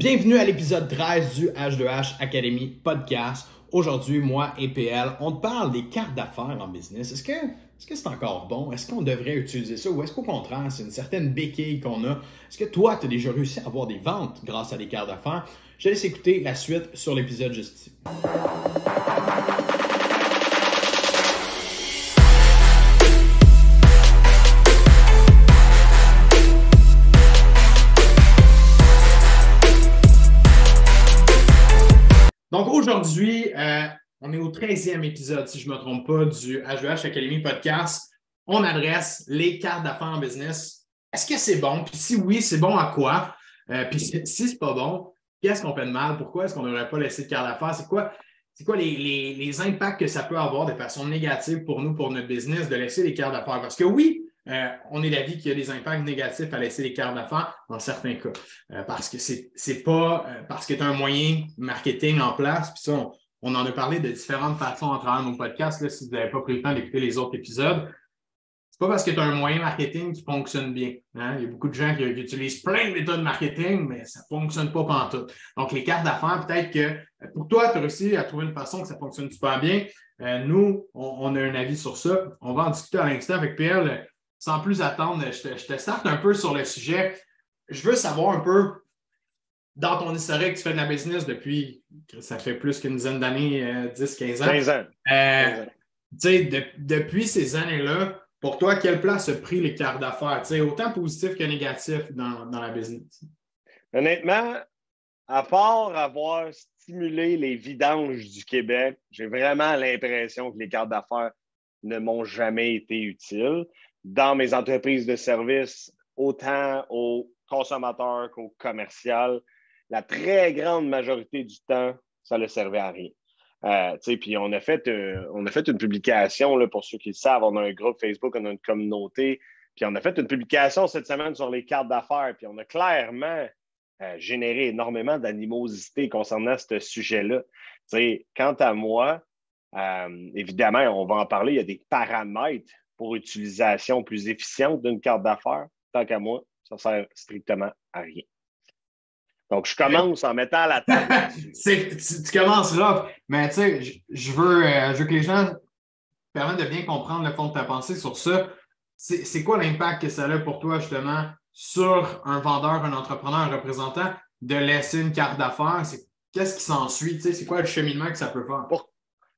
Bienvenue à l'épisode 13 du H2H Academy Podcast. Aujourd'hui, moi et PL, on te parle des cartes d'affaires en business. Est-ce que c'est encore bon? Est-ce qu'on devrait utiliser ça? Ou est-ce qu'au contraire, c'est une certaine béquille qu'on a? Est-ce que toi, tu as déjà réussi à avoir des ventes grâce à des cartes d'affaires? Je te laisse écouter la suite sur l'épisode juste ici. Donc aujourd'hui, on est au 13e épisode, si je ne me trompe pas, du H2H Academy Podcast. On adresse les cartes d'affaires en business. Est-ce que c'est bon? Puis si oui, c'est bon à quoi? Puis si c'est pas bon, qu'est-ce qu'on fait de mal? Pourquoi est-ce qu'on ne devrait pas laisser de cartes d'affaires? C'est quoi les impacts que ça peut avoir de façon négative pour nous, pour notre business, de laisser les cartes d'affaires? Parce que oui, on est d'avis qu'il y a des impacts négatifs à laisser les cartes d'affaires dans certains cas. Parce que c'est pas parce que tu as un moyen marketing en place, puis ça, on en a parlé de différentes façons à travers nos podcasts, là, si vous n'avez pas pris le temps d'écouter les autres épisodes. C'est pas parce que tu as un moyen marketing qui fonctionne bien. Hein? Il y a beaucoup de gens qui utilisent plein de méthodes marketing, mais ça ne fonctionne pas pantoute. Donc, les cartes d'affaires, peut-être que pour toi, tu as réussi à trouver une façon que ça fonctionne super bien. Nous, on a un avis sur ça. On va en discuter à l'instant avec Pierre. Sans plus attendre, je te starte un peu sur le sujet. Je veux savoir un peu, dans ton historique, tu fais de la business depuis, ça fait plus qu'une dizaine d'années, 10-15 ans. 15 ans. 15 ans. Depuis ces années-là, pour toi, quelle place a pris les cartes d'affaires? Autant positif que négatif dans la business? Honnêtement, à part avoir stimulé les vidanges du Québec, j'ai vraiment l'impression que les cartes d'affaires ne m'ont jamais été utiles. Dans mes entreprises de services, autant aux consommateurs qu'aux commerciales, la très grande majorité du temps, ça ne servait à rien. Puis on a fait une publication, là, pour ceux qui le savent, on a un groupe Facebook, on a une communauté, puis on a fait une publication cette semaine sur les cartes d'affaires, puis on a clairement généré énormément d'animosité concernant ce sujet-là. Quant à moi, évidemment, on va en parler, il y a des paramètres pour utilisation plus efficiente d'une carte d'affaires. Tant qu'à moi, ça ne sert strictement à rien. Donc, je commence en mettant la table. Tu commences là, mais tu sais, je veux que les gens permettent de bien comprendre le fond de ta pensée sur ça. C'est quoi l'impact que ça a pour toi, justement, sur un vendeur, un entrepreneur, un représentant, de laisser une carte d'affaires? Qu'est-ce qui s'ensuit? C'est quoi le cheminement que ça peut faire?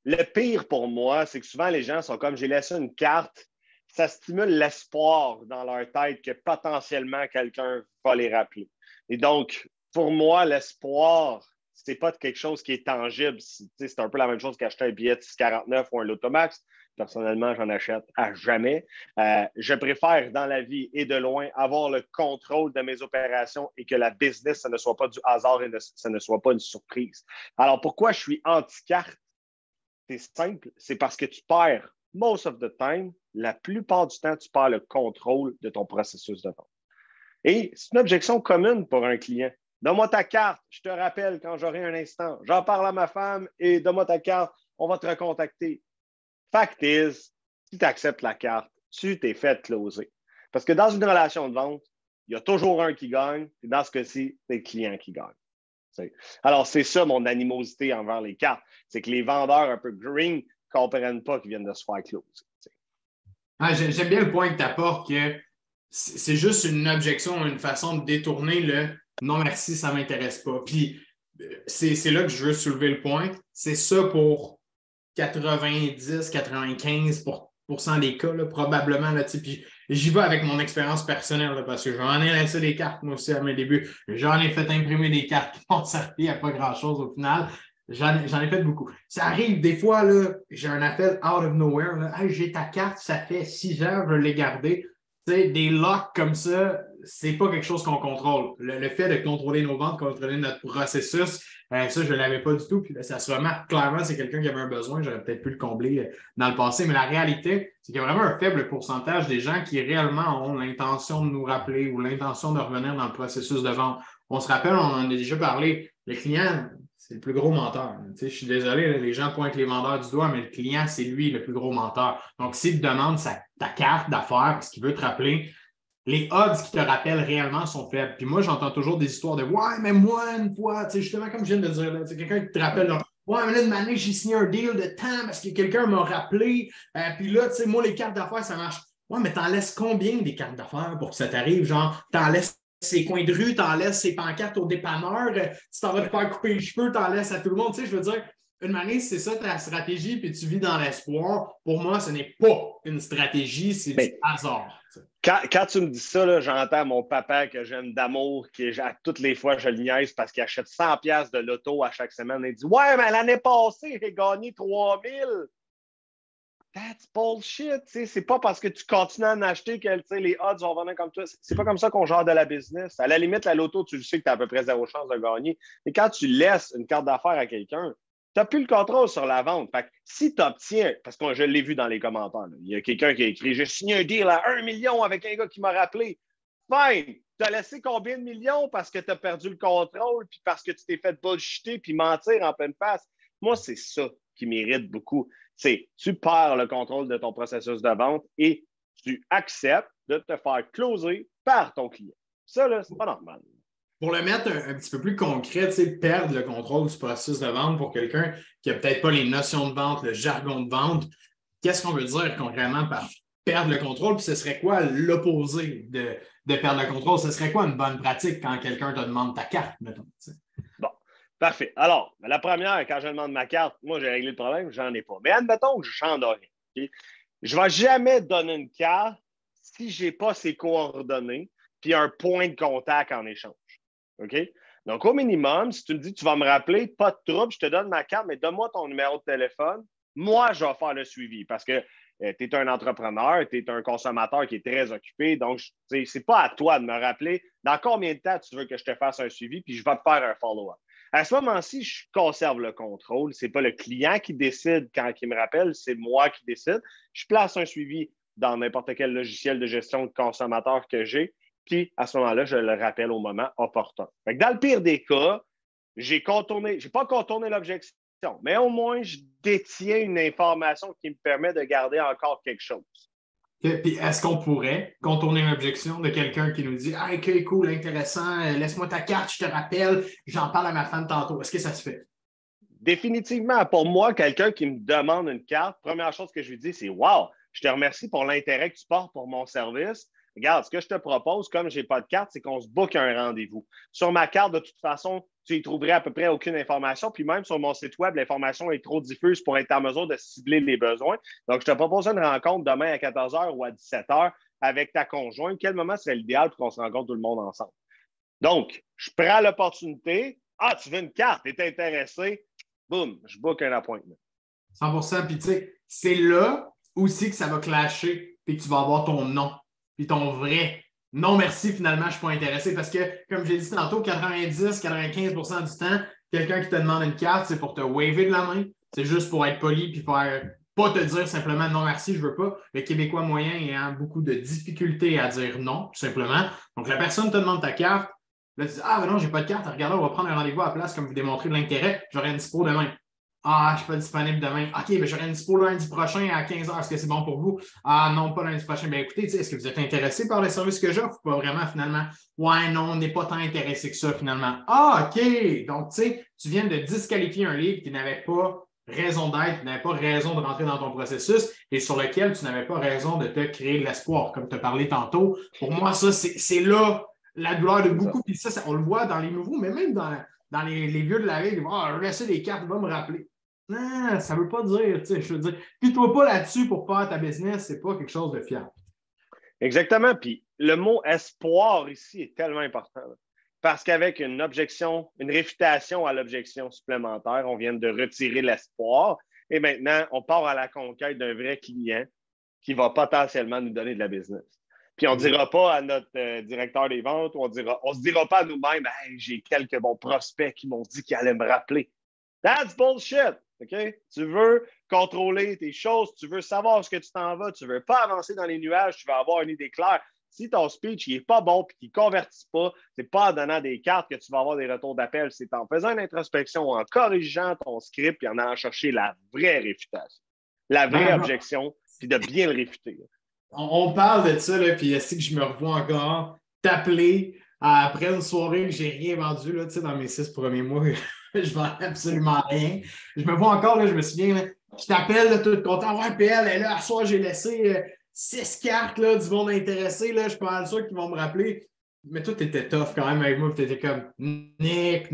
Le pire pour moi, c'est que souvent les gens sont comme j'ai laissé une carte, ça stimule l'espoir dans leur tête que potentiellement quelqu'un va les rappeler. Et donc, pour moi, l'espoir, c'est pas quelque chose qui est tangible. C'est un peu la même chose qu'acheter un billet de 6,49 ou un Lotomax. Personnellement, j'en achète à jamais. Je préfère dans la vie et de loin avoir le contrôle de mes opérations et que la business, ça ne soit pas du hasard et ça ne soit pas une surprise. Alors, pourquoi je suis anti-carte? C'est simple, c'est parce que tu perds most of the time, la plupart du temps, tu perds le contrôle de ton processus de vente. Et c'est une objection commune pour un client. Donne-moi ta carte, je te rappelle quand j'aurai un instant. J'en parle à ma femme et donne-moi ta carte, on va te recontacter. Fact is, si tu acceptes la carte, tu t'es fait closer. Parce que dans une relation de vente, il y a toujours un qui gagne, et dans ce cas-ci, c'est le client qui gagne. Alors, c'est ça mon animosité envers les cartes. C'est que les vendeurs un peu green ne comprennent pas qu'ils viennent de se faire closer. J'aime bien le point que tu apportes, que c'est juste une objection, une façon de détourner le « non merci, ça ne m'intéresse pas ». Puis, c'est là que je veux soulever le point. C'est ça pour 90-95% des cas, là, probablement. Là, puis j'y vais avec mon expérience personnelle, là, parce que j'en ai laissé des cartes, moi aussi, à mes débuts. J'en ai fait imprimer des cartes qui m'ont servi à pas grand-chose au final. J'en ai fait beaucoup. Ça arrive des fois, là, j'ai un appel out of nowhere. Là, hey, j'ai ta carte, ça fait 6 heures, je l'ai gardée. Des locks comme ça, c'est pas quelque chose qu'on contrôle. Le fait de contrôler nos ventes, contrôler notre processus, ça, je ne l'avais pas du tout. Puis là, ça se remarque clairement, c'est quelqu'un qui avait un besoin. J'aurais peut-être pu le combler dans le passé. Mais la réalité, c'est qu'il y a vraiment un faible pourcentage des gens qui réellement ont l'intention de nous rappeler ou l'intention de revenir dans le processus de vente. On se rappelle, on en a déjà parlé. Le client, c'est le plus gros menteur. Je suis désolé, les gens pointent les vendeurs du doigt, mais le client, c'est lui le plus gros menteur. Donc, s'il te demande ta carte d'affaires parce qu'il veut te rappeler, les odds qui te rappellent réellement sont faibles. Puis moi, j'entends toujours des histoires de ouais, mais moi, une fois, tu sais, justement, comme je viens de dire, là, quelqu'un qui te rappelle, genre, ouais, mais là, une année, j'ai signé un deal de temps parce que quelqu'un m'a rappelé. Puis là, tu sais, moi, les cartes d'affaires, ça marche. Ouais, mais t'en laisses combien des cartes d'affaires pour que ça t'arrive? Genre, t'en laisses ces coins de rue, t'en laisses ces pancartes au dépanneur, tu t'en vas te faire couper les cheveux, t'en laisses à tout le monde. Tu sais, je veux dire, une manière, c'est ça ta stratégie, puis tu vis dans l'espoir. Pour moi, ce n'est pas une stratégie, c'est du Mais hasard. quand tu me dis ça, là, j'entends mon papa que j'aime d'amour, qui à toutes les fois, je le niaise parce qu'il achète 100 pièces de loto à chaque semaine. Il dit ouais, mais l'année passée, j'ai gagné 3000. That's bullshit. C'est pas parce que tu continues à en acheter que les odds vont venir comme toi. C'est pas comme ça qu'on gère de la business. À la limite, la loto, tu le sais que tu as à peu près zéro chance de gagner. Mais quand tu laisses une carte d'affaires à quelqu'un, tu n'as plus le contrôle sur la vente. Fait que si tu obtiens, parce que je l'ai vu dans les commentaires, là, il y a quelqu'un qui a écrit j'ai signé un deal à 1 million avec un gars qui m'a rappelé. Fine. Tu as laissé combien de millions parce que tu as perdu le contrôle puis parce que tu t'es fait bullshiter puis mentir en pleine face? Moi, c'est ça qui m'irrite beaucoup. C'est tu perds le contrôle de ton processus de vente et tu acceptes de te faire closer par ton client. Ça, là, c'est pas normal. Pour le mettre un petit peu plus concret, perdre le contrôle du processus de vente pour quelqu'un qui n'a peut-être pas les notions de vente, le jargon de vente, qu'est-ce qu'on veut dire concrètement par perdre le contrôle? Puis ce serait quoi l'opposé de perdre le contrôle? Ce serait quoi une bonne pratique quand quelqu'un te demande ta carte, mettons? Bon, parfait. Alors, la première, quand je demande ma carte, moi, j'ai réglé le problème, j'en ai pas. Mais admettons que je n'en ai rien. Okay? Je ne vais jamais donner une carte si je n'ai pas ses coordonnées puis un point de contact en échange. OK? Donc, au minimum, si tu me dis tu vas me rappeler, pas de trouble, je te donne ma carte, mais donne-moi ton numéro de téléphone. Moi, je vais faire le suivi parce que tu es un entrepreneur, tu es un consommateur qui est très occupé. Donc, ce n'est pas à toi de me rappeler dans combien de temps tu veux que je te fasse un suivi, puis je vais te faire un follow-up. À ce moment-ci, je conserve le contrôle. Ce n'est pas le client qui décide quand il me rappelle, c'est moi qui décide. Je place un suivi dans n'importe quel logiciel de gestion de consommateur que j'ai. Puis, à ce moment-là, je le rappelle au moment opportun. Fait que dans le pire des cas, j'ai pas contourné l'objection, mais au moins, je détiens une information qui me permet de garder encore quelque chose. Puis est-ce qu'on pourrait contourner une objection de quelqu'un qui nous dit ah, OK, cool, intéressant, laisse-moi ta carte, je te rappelle, j'en parle à ma femme tantôt. Est-ce que ça se fait? Définitivement, pour moi, quelqu'un qui me demande une carte, première chose que je lui dis, c'est wow, je te remercie pour l'intérêt que tu portes pour mon service. Regarde, ce que je te propose, comme je n'ai pas de carte, c'est qu'on se booke un rendez-vous. Sur ma carte, de toute façon, tu y trouverais à peu près aucune information. Puis même sur mon site web, l'information est trop diffuse pour être en mesure de cibler les besoins. Donc, je te propose une rencontre demain à 14 h ou à 17 h avec ta conjointe. Quel moment serait l'idéal pour qu'on se rencontre tout le monde ensemble? Donc, je prends l'opportunité. Ah, tu veux une carte, tu es intéressé? Boum, je book un appointment. 100%. Puis tu sais, c'est là aussi que ça va clasher, puis que tu vas avoir ton nom, puis ton vrai. Non, merci, finalement, je ne suis pas intéressé. Parce que, comme j'ai dit tantôt, 90-95% du temps, quelqu'un qui te demande une carte, c'est pour te waver de la main. C'est juste pour être poli puis faire pas te dire simplement non, merci, je ne veux pas. Le Québécois moyen a beaucoup de difficultés à dire non, tout simplement. Donc, la personne te demande ta carte. Là, tu dis ah, ben non, j'ai pas de carte. Regarde, on va prendre un rendez-vous à la place, comme vous démontrez de l'intérêt. J'aurai une dispo demain. Ah, je ne suis pas disponible demain. OK, ben j'aurai une dispo lundi prochain à 15 h. Est-ce que c'est bon pour vous? Ah non, pas lundi prochain. Ben écoutez, est-ce que vous êtes intéressé par les services que j'offre ou pas vraiment finalement? Ouais, non, on n'est pas tant intéressé que ça finalement. Ah, OK. Donc, tu sais, tu viens de disqualifier un livre qui n'avait pas raison d'être, qui n'avait pas raison de rentrer dans ton processus et sur lequel tu n'avais pas raison de te créer de l'espoir, comme tu as parlé tantôt. Pour moi, ça, c'est là la douleur de beaucoup. Puis ça, on le voit dans les nouveaux, mais même dans les vieux de la ville, ils vont ah, laisser les cartes, va me rappeler. Non, ça ne veut pas dire, tu sais, je veux dire, puis toi pas là-dessus pour faire ta business, c'est pas quelque chose de fiable. Exactement. Puis le mot espoir ici est tellement important. Là. Parce qu'avec une objection, une réfutation à l'objection supplémentaire, on vient de retirer l'espoir. Et maintenant, on part à la conquête d'un vrai client qui va potentiellement nous donner de la business. Puis on ne dira pas à notre directeur des ventes, on se dira pas à nous-mêmes hey, j'ai quelques bons prospects qui m'ont dit qu'ils allaient me rappeler. That's bullshit. Okay? Tu veux contrôler tes choses, tu veux savoir où ce que tu t'en vas, tu ne veux pas avancer dans les nuages, tu veux avoir une idée claire. Si ton speech n'est pas bon et qu'il ne convertit pas, ce n'est pas en donnant des cartes que tu vas avoir des retours d'appel, c'est en faisant une introspection, en corrigeant ton script et en allant chercher la vraie réfutation, la vraie objection, puis de bien le réfuter. on parle de ça, là, puis est-ce que je me revois encore t'appeler après une soirée que j'ai rien vendu là, dans mes 6 premiers mois. Je vends absolument rien. Je me vois encore, là, je me souviens, là, je t'appelle là, tout content. Ouais, PL, et là, à soir, j'ai laissé 6 cartes là, du monde intéressé. Là, je suis pas mal sûr qu'ils vont me rappeler. Mais toi, tu étais tough quand même avec moi. Tu étais comme Nick,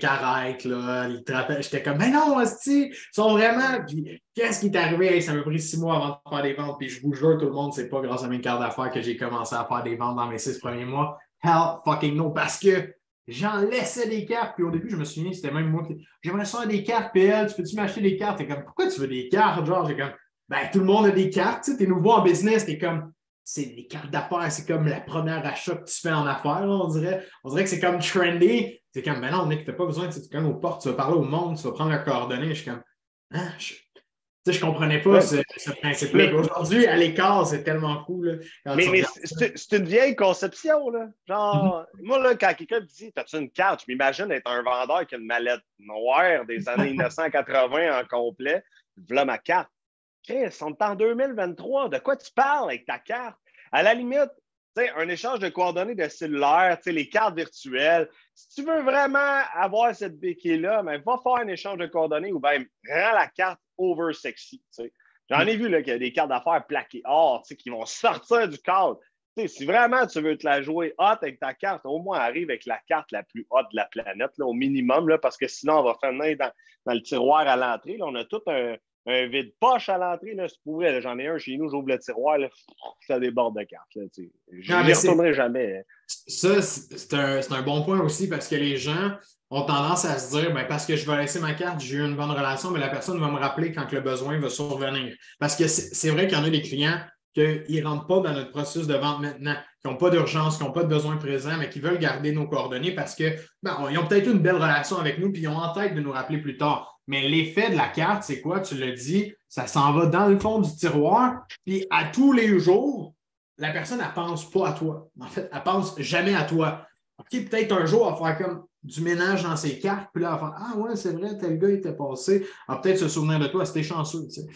arrête. Là. Ils te rappellent. J'étais comme, mais non, hostie, ils sont vraiment. Puis, qu'est-ce qui est arrivé? Hey, ça m'a pris 6 mois avant de faire des ventes. Puis, je vous jure, tout le monde, c'est pas grâce à mes cartes d'affaires que j'ai commencé à faire des ventes dans mes 6 premiers mois. Hell fucking no. Parce que j'en laissais des cartes. Puis, au début, je me souviens, c'était même moi qui. J'aimerais ça des cartes, PL. Tu peux-tu m'acheter des cartes? T'es comme, pourquoi tu veux des cartes? Genre, j'ai comme, ben, tout le monde a des cartes. Tu sais, t'es nouveau en business. T'es comme, c'est les cartes d'affaires, c'est comme la première achat que tu fais en affaires, là, on dirait. On dirait que c'est comme trendy. C'est comme, ben non, Nick, tu n'as pas besoin, tu vas aux portes, tu vas parler au monde, tu vas prendre leurs coordonnées. Je suis comme, hein, je ne comprenais pas Ouais. ce principe-là. Aujourd'hui, à l'écart, c'est tellement cool. Là, quand tu Mais regardes ça. c'est une vieille conception, là. Genre, moi, là, quand quelqu'un me dit, t'as-tu une carte, je m'imagine être un vendeur qui a une mallette noire des années 1980 en complet. Voilà ma carte. Chris, on est en 2023. De quoi tu parles avec ta carte? À la limite, tu sais, un échange de coordonnées de cellulaire, tu sais, les cartes virtuelles. Si tu veux vraiment avoir cette béquille-là, ben, va faire un échange de coordonnées ou bien rends la carte over sexy. Tu sais. J'en ai vu là, qu'il y a des cartes d'affaires plaquées or, tu sais, qui vont sortir du cadre. Tu sais, si vraiment tu veux te la jouer hot avec ta carte, au moins arrive avec la carte la plus hot de la planète, là, au minimum, là, parce que sinon, on va finir dans le tiroir à l'entrée. Là, on a tout un vide-poche à l'entrée. Là, c'est pour vrai, j'en ai un chez nous, j'ouvre le tiroir, là, ça déborde de cartes. Je Non, n'y mais retournerai jamais. ça, c'est un bon point aussi parce que les gens ont tendance à se dire, ben, parce que je vais laisser ma carte, j'ai eu une bonne relation, mais la personne va me rappeler quand le besoin va survenir. Parce que c'est vrai qu'il y en a des clients qui ne rentrent pas dans notre processus de vente maintenant, qui n'ont pas d'urgence, qui n'ont pas de besoin présent, mais qui veulent garder nos coordonnées parce que ils ont peut-être une belle relation avec nous puis ils ont en tête de nous rappeler plus tard. Mais l'effet de la carte, c'est quoi? Tu l'as dit, ça s'en va dans le fond du tiroir, puis à tous les jours, la personne, elle ne pense pas à toi. En fait, elle ne pense jamais à toi. OK, peut-être un jour, elle va faire comme du ménage dans ses cartes, puis là, elle va faire ah ouais, c'est vrai, tel gars était passé. Elle va peut-être se souvenir de toi, c'était chanceux. Tu sais.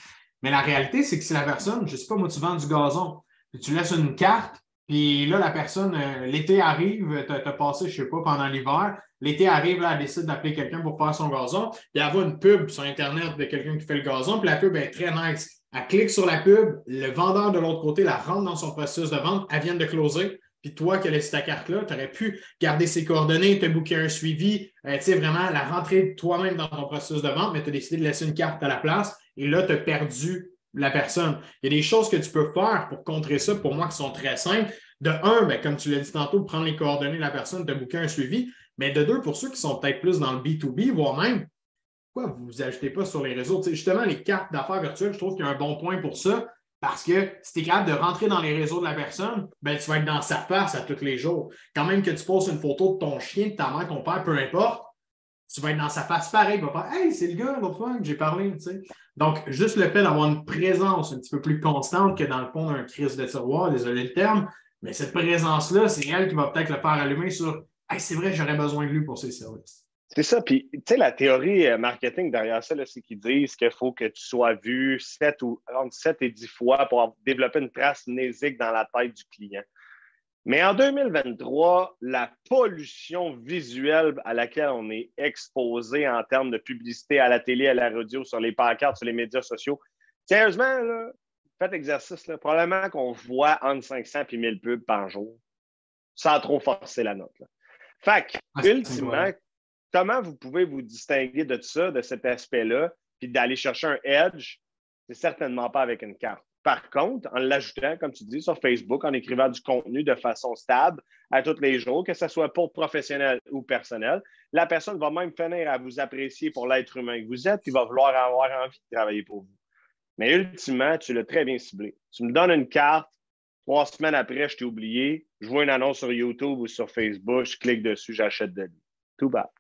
Mais la réalité, c'est que si la personne, je ne sais pas, moi, tu vends du gazon, puis tu laisses une carte, puis là, la personne, l'été arrive, tu as passé, je ne sais pas, pendant l'hiver, l'été arrive, là, elle décide d'appeler quelqu'un pour faire son gazon, puis elle voit une pub sur Internet de quelqu'un qui fait le gazon, puis la pub est très nice. Elle clique sur la pub, le vendeur de l'autre côté la rentre dans son processus de vente, elle vient de closer. Puis toi qui as laissé ta carte-là, tu aurais pu garder ses coordonnées, te booker un suivi, tu sais, vraiment la rentrer toi-même dans ton processus de vente, mais tu as décidé de laisser une carte à la place et là, tu as perdu la personne. Il y a des choses que tu peux faire pour contrer ça, pour moi, qui sont très simples. De un, bien, comme tu l'as dit tantôt, prendre les coordonnées de la personne, te booker un suivi. Mais de deux, pour ceux qui sont peut-être plus dans le B2B, voire même pourquoi vous ne vous ajoutez pas sur les réseaux? T'sais, justement, les cartes d'affaires virtuelles, je trouve qu'il y a un bon point pour ça parce que si tu es capable de rentrer dans les réseaux de la personne, ben, tu vas être dans sa face à tous les jours. Quand même que tu poses une photo de ton chien, de ta mère, ton père, peu importe, tu vas être dans sa face pareil. Il va faire hey, c'est le gars l'autre fois que j'ai parlé. T'sais. Donc, juste le fait d'avoir une présence un petit peu plus constante que dans le fond d'un crise de tiroir, désolé le terme, mais cette présence-là, c'est elle qui va peut-être le faire allumer sur hey, c'est vrai, j'aurais besoin de lui pour ses services. C'est ça. Puis, tu sais, la théorie marketing derrière ça, c'est qu'ils disent qu'il faut que tu sois vu entre 7 et 10 fois pour développer une trace mnésique dans la tête du client. Mais en 2023, la pollution visuelle à laquelle on est exposé en termes de publicité à la télé, à la radio, sur les pancartes, sur les médias sociaux, sérieusement, là, faites l'exercice. Là, probablement qu'on voit entre 500 et 1000 pubs par jour sans trop forcer la note. Là. Fait que, ultimement, comment vous pouvez vous distinguer de ça, de cet aspect-là, puis d'aller chercher un edge? C'est certainement pas avec une carte. Par contre, en l'ajoutant, comme tu dis, sur Facebook, en écrivant du contenu de façon stable à tous les jours, que ce soit pour professionnel ou personnel, la personne va même finir à vous apprécier pour l'être humain que vous êtes, puis va vouloir avoir envie de travailler pour vous. Mais ultimement, tu l'as très bien ciblé. Tu me donnes une carte, 3 semaines après, je t'ai oublié, je vois une annonce sur YouTube ou sur Facebook, je clique dessus, j'achète de lui. Tout bas.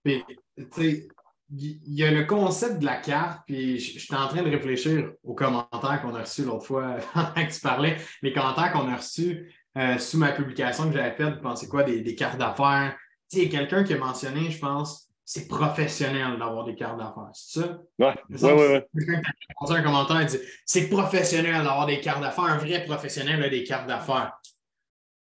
Puis, tu sais, il y a le concept de la carte, puis j'étais en train de réfléchir aux commentaires qu'on a reçus l'autre fois pendant que tu parlais, les commentaires qu'on a reçus sous ma publication que j'avais faite, vous pensez quoi, des cartes d'affaires. Tu sais, il y a quelqu'un qui a mentionné, je pense, c'est professionnel d'avoir des cartes d'affaires. C'est ça? Ouais. Quelqu'un qui a posé un commentaire et dit c'est professionnel d'avoir des cartes d'affaires. Un vrai professionnel a des cartes d'affaires.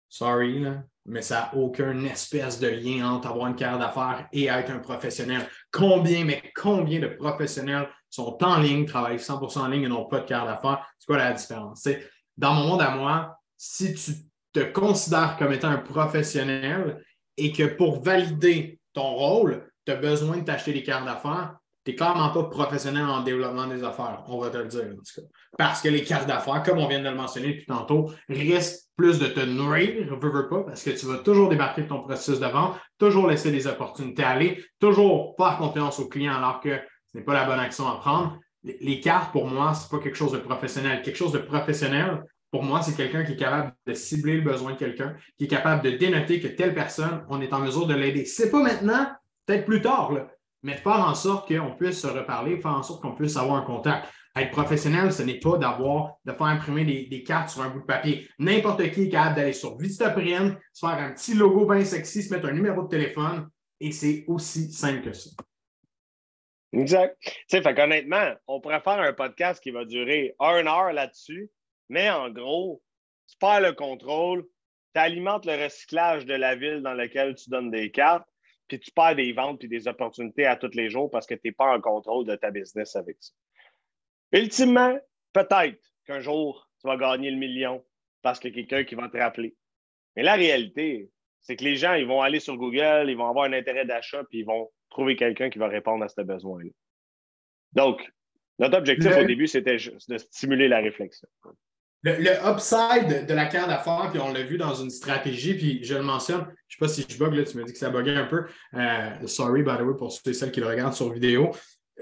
Sorry, là, mais ça n'a aucun espèce de lien entre avoir une carte d'affaires et être un professionnel. Combien de professionnels sont en ligne, travaillent 100% en ligne et n'ont pas de carte d'affaires? C'est quoi la différence? T'sais, dans mon monde à moi, si tu te considères comme étant un professionnel et que pour valider ton rôle, tu as besoin de t'acheter des cartes d'affaires, tu n'es clairement pas professionnel en développement des affaires, on va te le dire en tout cas. Parce que les cartes d'affaires, comme on vient de le mentionner depuis tantôt, risquent plus de te nourrir, veux pas, parce que tu vas toujours débarquer de ton processus de vente, toujours laisser des opportunités aller, toujours faire confiance aux clients alors que ce n'est pas la bonne action à prendre. Les cartes, pour moi, ce n'est pas quelque chose de professionnel. Quelque chose de professionnel, pour moi, c'est quelqu'un qui est capable de cibler le besoin de quelqu'un, qui est capable de dénoter que telle personne, on est en mesure de l'aider. C'est pas maintenant, peut-être plus tard, là, mais de faire en sorte qu'on puisse se reparler, faire en sorte qu'on puisse avoir un contact. Être professionnel, ce n'est pas de faire imprimer des cartes sur un bout de papier. N'importe qui est capable d'aller sur Vistaprint, se faire un petit logo bien sexy, se mettre un numéro de téléphone, et c'est aussi simple que ça. Exact. Tu sais, fait qu'honnêtement, on pourrait faire un podcast qui va durer 1 heure là-dessus, mais en gros, tu perds le contrôle, tu alimentes le recyclage de la ville dans laquelle tu donnes des cartes, puis tu perds des ventes et des opportunités à tous les jours parce que tu n'es pas en contrôle de ta business avec ça. Ultimement, peut-être qu'un jour, tu vas gagner le million parce qu'il y a quelqu'un qui va te rappeler. Mais la réalité, c'est que les gens, ils vont aller sur Google, ils vont avoir un intérêt d'achat, puis ils vont trouver quelqu'un qui va répondre à ce besoin-là. Donc, notre objectif au début, c'était juste de stimuler la réflexion. Le upside de la carte d'affaires, puis on l'a vu dans une stratégie, puis je le mentionne, je ne sais pas si je bug, là, tu me dis que ça buguait un peu. Sorry, by the way, pour ceux et celles qui le regardent sur vidéo.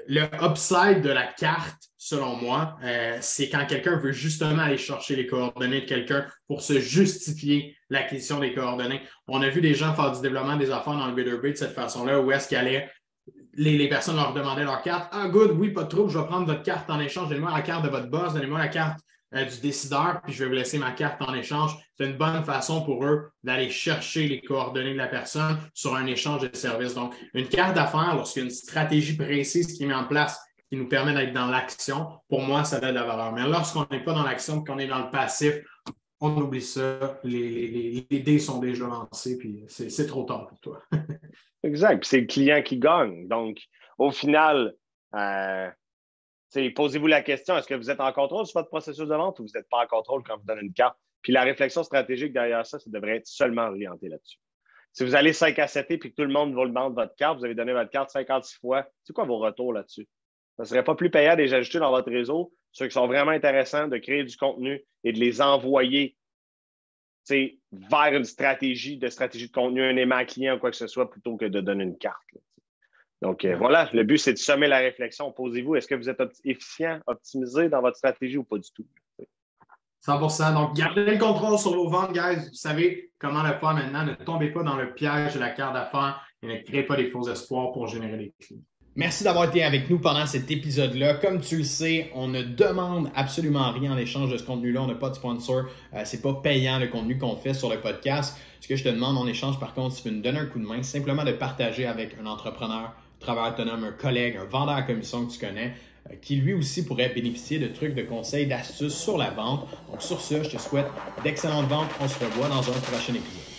Le upside de la carte, selon moi, c'est quand quelqu'un veut justement aller chercher les coordonnées de quelqu'un pour se justifier l'acquisition des coordonnées. On a vu des gens faire du développement des affaires dans le B2B de cette façon-là, où est-ce qu'ils allaient, les personnes leur demandaient leur carte. Ah, good, oui, pas de trouble, je vais prendre votre carte en échange. Donnez-moi la carte de votre boss, donnez-moi la carte du décideur, puis je vais vous laisser ma carte en échange. C'est une bonne façon pour eux d'aller chercher les coordonnées de la personne sur un échange de services. Donc, une carte d'affaires, lorsqu'il y a une stratégie précise qui est mise en place, qui nous permet d'être dans l'action, pour moi, ça donne de la valeur. Mais lorsqu'on n'est pas dans l'action, qu'on est dans le passif, on oublie ça. Les dés sont déjà lancés, puis c'est trop tard pour toi. Exact. Puis c'est le client qui gagne. Donc, au final, posez-vous la question, est-ce que vous êtes en contrôle sur votre processus de vente ou vous n'êtes pas en contrôle quand vous donnez une carte? Puis la réflexion stratégique derrière ça, ça devrait être seulement orienté là-dessus. Si vous allez 5 à 7 et que tout le monde vous demande votre carte, vous avez donné votre carte 56 fois, c'est quoi vos retours là-dessus? Ça ne serait pas plus payant de les ajouter dans votre réseau, ceux qui sont vraiment intéressants, de créer du contenu et de les envoyer vers une stratégie de contenu, un aimant client ou quoi que ce soit, plutôt que de donner une carte. Là. Donc, voilà, le but, c'est de semer la réflexion. Posez-vous, est-ce que vous êtes efficient, optimisé dans votre stratégie ou pas du tout? 100%. Donc, gardez le contrôle sur vos ventes, guys. Vous savez comment le faire maintenant. Ne tombez pas dans le piège de la carte d'affaires et ne créez pas des faux espoirs pour générer des clients. Merci d'avoir été avec nous pendant cet épisode-là. Comme tu le sais, on ne demande absolument rien en échange de ce contenu-là. On n'a pas de sponsor. C'est pas payant le contenu qu'on fait sur le podcast. Ce que je te demande en échange, par contre, si tu veux nous donner un coup de main, simplement de partager avec un entrepreneur, travailleur autonome, un collègue, un vendeur à commission que tu connais, qui lui aussi pourrait bénéficier de trucs, de conseils, d'astuces sur la vente. Donc sur ce, je te souhaite d'excellentes ventes. On se revoit dans un prochain épisode.